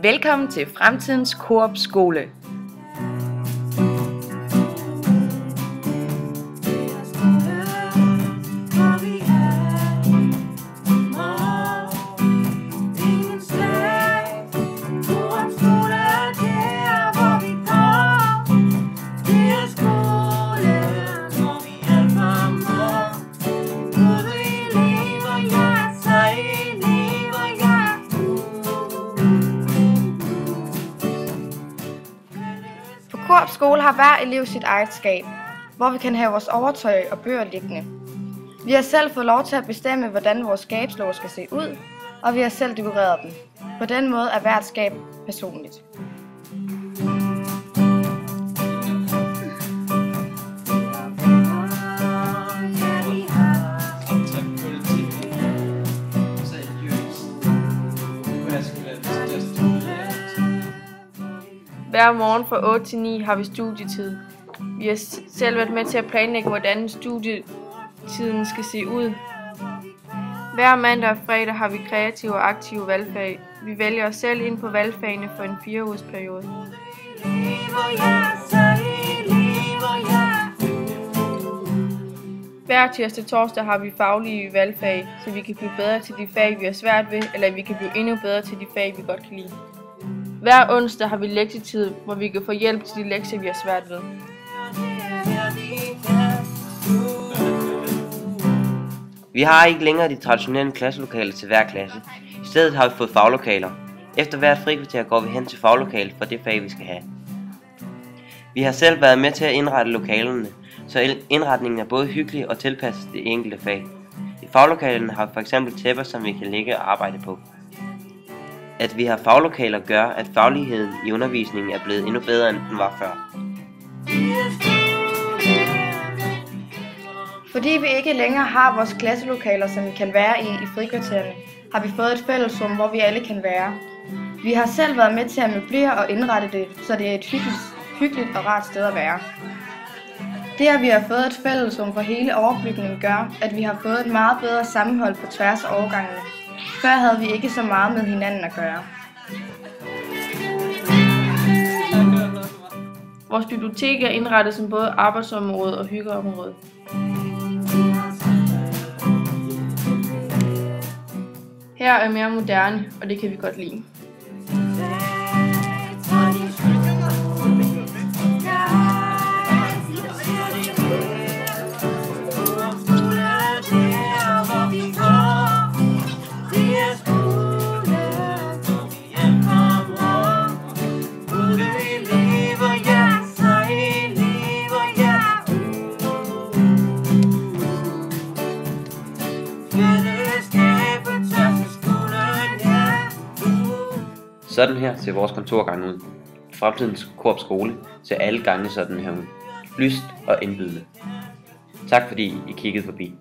Velkommen til Fremtidens Coop Skole. På Coop Skole har hver elev sit eget skab, hvor vi kan have vores overtøj og bøger liggende. Vi har selv fået lov til at bestemme, hvordan vores skabslåge skal se ud, og vi har selv dekoreret dem. På den måde er hvert skab personligt. Hver morgen fra 8 til 9 har vi studietid. Vi har selv været med til at planlægge, hvordan studietiden skal se ud. Hver mandag og fredag har vi kreative og aktive valgfag. Vi vælger os selv ind på valgfagene for en 4-ugers periode. Hver tirsdag og torsdag har vi faglige valgfag, så vi kan blive bedre til de fag, vi har svært ved, eller vi kan blive endnu bedre til de fag, vi godt kan lide. Hver onsdag har vi lektietid, hvor vi kan få hjælp til de lektier, vi har svært ved. Vi har ikke længere de traditionelle klasselokaler til hver klasse. I stedet har vi fået faglokaler. Efter hvert frikvarter går vi hen til faglokalet for det fag, vi skal have. Vi har selv været med til at indrette lokalerne, så indretningen er både hyggelig og tilpasset det enkelte fag. I faglokalerne har vi f.eks. tæpper, som vi kan ligge og arbejde på. At vi har faglokaler gør, at fagligheden i undervisningen er blevet endnu bedre, end den var før. Fordi vi ikke længere har vores klasselokaler, som vi kan være i frikvartererne, har vi fået et fællesrum, hvor vi alle kan være. Vi har selv været med til at møblere og indrette det, så det er et hyggeligt og rart sted at være. Det, at vi har fået et fællesrum for hele overbygningen, gør, at vi har fået et meget bedre sammenhold på tværs af årgangene. Før havde vi ikke så meget med hinanden at gøre. Vores bibliotek er indrettet som både arbejdsområde og hyggeområde. Her er mere moderne, og det kan vi godt lide. Sådan her ser vores kontorgang ud. Fremtidens Coop Skole ser alle gange sådan her ud. Lyst og indbydende. Tak fordi I kiggede forbi.